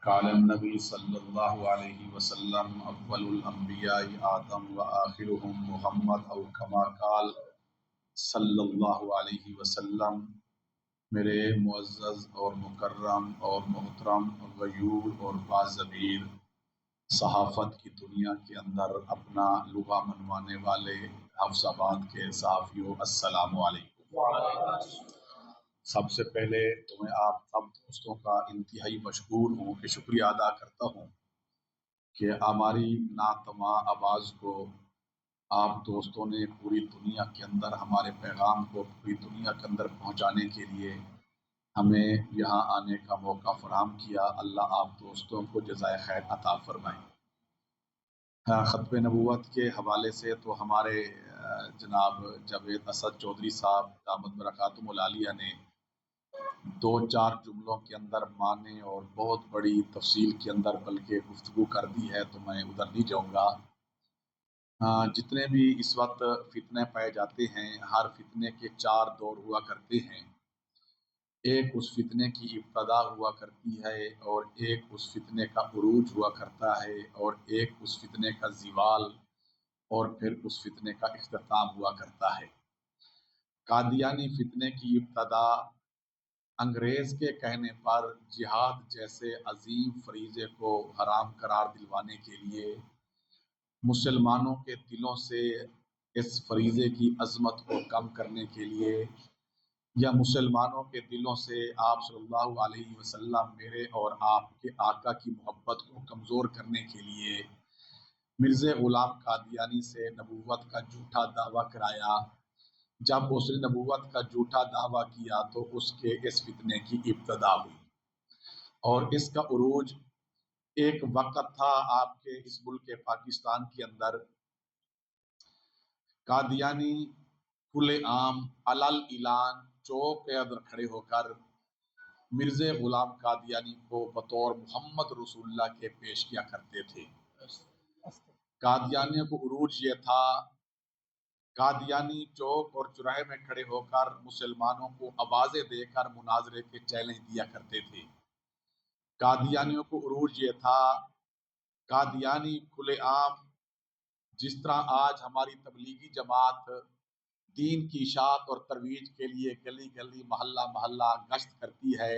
قال النبی صلی اللہ علیہ وسلم اول الانبیاء آدم و آخرهم محمد او کما قال صلی اللہ علیہ وسلم۔ میرے معزز اور مکرم اور محترم غیور اور باضمیر صحافت کی دنیا کے اندر اپنا لغہ منوانے والے حفظ آباد کے صحافیوں، السلام علیکم۔ سب سے پہلے تو میں آپ سب دوستوں کا انتہائی مشکور ہوں کہ شکریہ ادا کرتا ہوں کہ ہماری ناتماں آواز کو آپ دوستوں نے پوری دنیا کے اندر، ہمارے پیغام کو پوری دنیا کے اندر پہنچانے کے لیے ہمیں یہاں آنے کا موقع فراہم کیا۔ اللہ آپ دوستوں کو جزائے خیر عطا فرمائے۔ ختم نبوت کے حوالے سے تو ہمارے جناب جاوید اسد چودھری صاحب دامت برکاتہم العالیہ نے دو چار جملوں کے اندر معنی اور بہت بڑی تفصیل کے اندر بلکہ گفتگو کر دی ہے، تو میں ادھر نہیں جاؤں گا۔ جتنے بھی اس وقت فتنے پائے جاتے ہیں، ہر فتنے کے چار دور ہوا کرتے ہیں۔ ایک اس فتنے کی ابتدا ہوا کرتی ہے، اور ایک اس فتنے کا عروج ہوا کرتا ہے، اور ایک اس فتنے کا زوال، اور پھر اس فتنے کا اختتام ہوا کرتا ہے۔ قادیانی فتنے کی ابتدا انگریز کے کہنے پر جہاد جیسے عظیم فریضے کو حرام قرار دلوانے کے لیے مسلمانوں کے دلوں سے اس فریضے کی عظمت کو کم کرنے کے لیے، یا مسلمانوں کے دلوں سے آپ صلی اللہ علیہ وسلم میرے اور آپ کے آقا کی محبت کو کمزور کرنے کے لیے مرزا غلام قادیانی سے نبوت کا جھوٹا دعویٰ کرایا۔ جب اس نے نبوت کا جھوٹا دعویٰ کیا تو اس کے اس فتنے کی ابتدا ہوئی، اور اس کا عروج ایک وقت تھا آپ کے اس ملک پاکستان کے اندر قادیانی کھلے عام علل اعلان چوک کے اندر کھڑے ہو کر مرزا غلام قادیانی کو بطور محمد رسول اللہ کے پیش کیا کرتے تھے۔ قادیانیوں کو عروج یہ تھا، قادیانی چوک اور چوراہے میں کھڑے ہو کر مسلمانوں کو آوازیں دے کر مناظرے کے چیلنج دیا کرتے تھے۔ قادیانیوں کو عروج یہ تھا، قادیانی کھلے عام جس طرح آج ہماری تبلیغی جماعت دین کی اشاعت اور ترویج کے لیے گلی گلی محلہ محلہ گشت کرتی ہے،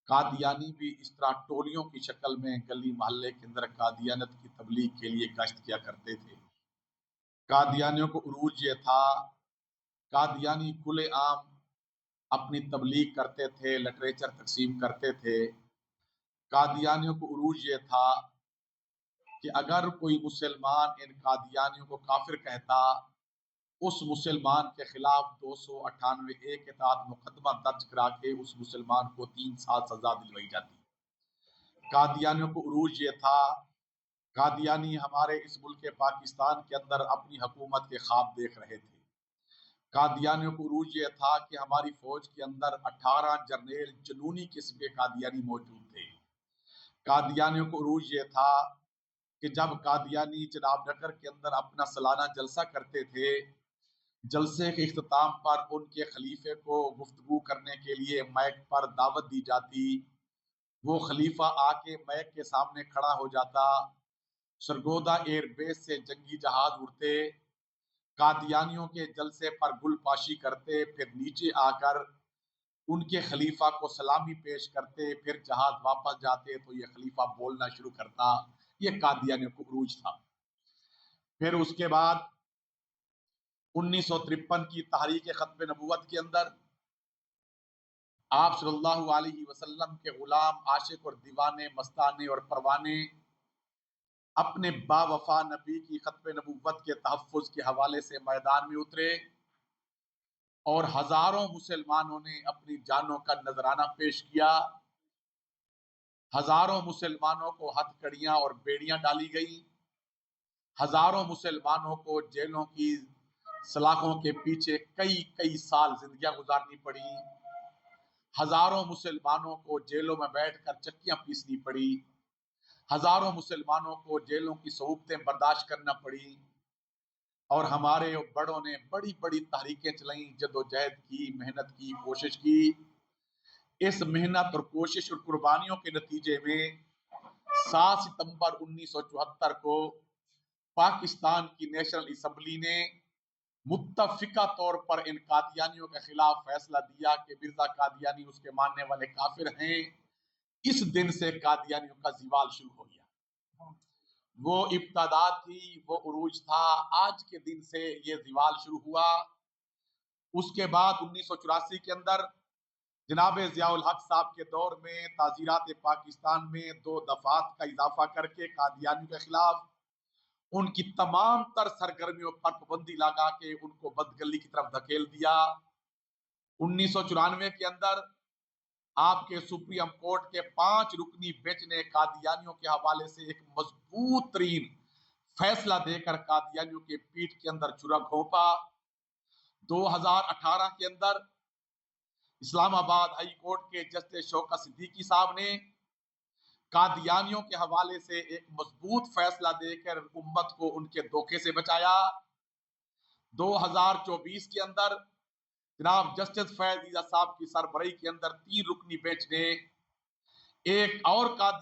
قادیانی بھی اس طرح ٹولیوں کی شکل میں گلی محلے کے اندر قادیانیت کی تبلیغ کے لیے گشت کیا کرتے تھے۔ قادیانیوں کو عروج یہ تھا، قادیانی کھلے عام اپنی تبلیغ کرتے تھے، لٹریچر تقسیم کرتے تھے۔ قادیانیوں کو عروج یہ تھا کہ اگر کوئی مسلمان ان قادیانیوں کو کافر کہتا، اس مسلمان کے خلاف 298 کے تحت مقدمہ درج کرا کے اس مسلمان کو 3 سال سزا دلوائی جاتی۔ قادیانیوں کو عروج یہ تھا، قادیانی ہمارے اس ملک پاکستان کے اندر اپنی حکومت کے خواب دیکھ رہے تھے۔ قادیانیوں کو عروج یہ تھا کہ ہماری فوج کے اندر 18 جرنیل جنونی قسم کے قادیانی موجود تھے۔ قادیانیوں کو عروج یہ تھا کہ جب قادیانی جناب نگر کے اندر اپنا سالانہ جلسہ کرتے تھے، جلسے کے اختتام پر ان کے خلیفے کو گفتگو کرنے کے لیے مائک پر دعوت دی جاتی، وہ خلیفہ آ کے مائک کے سامنے کھڑا ہو جاتا، سرگودا ایئر بیس سے جنگی جہاز اڑتے، قادیانیوں کے جلسے پر گل پاشی کرتے، پھر نیچے آ کر ان کے خلیفہ کو سلامی پیش کرتے، پھر جہاز واپس جاتے تو یہ خلیفہ بولنا شروع کرتا۔ یہ قادیانیوں کو عروج تھا۔ پھر اس کے بعد 1953 کی تحریک ختم نبوت کے اندر آپ صلی اللہ علیہ وسلم کے غلام، عاشق اور دیوانے، مستانے اور پروانے اپنے با وفا نبی کی ختم نبوت کے تحفظ کے حوالے سے میدان میں اترے، اور ہزاروں مسلمانوں نے اپنی جانوں کا نذرانہ پیش کیا۔ ہزاروں مسلمانوں کو ہتھ کڑیاں اور بیڑیاں ڈالی گئی، ہزاروں مسلمانوں کو جیلوں کی سلاخوں کے پیچھے کئی سال زندگیاں گزارنی پڑی، ہزاروں مسلمانوں کو جیلوں میں بیٹھ کر چکیاں پیسنی پڑی، ہزاروں مسلمانوں کو جیلوں کی صعوبتیں برداشت کرنا پڑی، اور ہمارے بڑوں نے بڑی بڑی تحریکیں چلائیں، جدوجہد کی، محنت کی، کوشش کی۔ اس محنت اور کوشش اور قربانیوں کے نتیجے میں 7 ستمبر 1974 کو پاکستان کی نیشنل اسمبلی نے متفقہ طور پر ان قادیانیوں کے خلاف فیصلہ دیا کہ مرزا قادیانی اس کے ماننے والے کافر ہیں۔ اس دن سے قادیانیوں کا زوال شروع ہو گیا۔ وہ ابتدا تھی، وہ عروج تھا، آج کے دن سے یہ زوال شروع ہوا۔ اس کے بعد 1984 کے اندر جناب ضیاء الحق صاحب کے دور میں تعزیرات پاکستان میں 2 دفعات کا اضافہ کر کے قادیانیوں کے خلاف ان کی تمام تر سرگرمیوں پر پابندی لگا کے ان کو بدگلی کی طرف دھکیل دیا۔ 1994 کے اندر آپ کے سپریم کورٹ کے 5 رکنی بینچ نے قادیانیوں کے حوالے سے ایک مضبوط ترین فیصلہ دے کر قادیانیوں کے پیٹھ کے اندر چھرا گھونپا۔ 2018 کے اندر اسلام آباد ہائی کورٹ کے جسٹس شوکت صدیقی صاحب نے قادیانیوں کے حوالے سے ایک مضبوط فیصلہ دے کر امت کو ان کے دھوکے سے بچایا۔ 2024 کے اندر جناب جسٹس فیض عیسیٰ صاحب کی سربراہی کے اندر 3 رکنی بینچ نے ایک اور قادیانی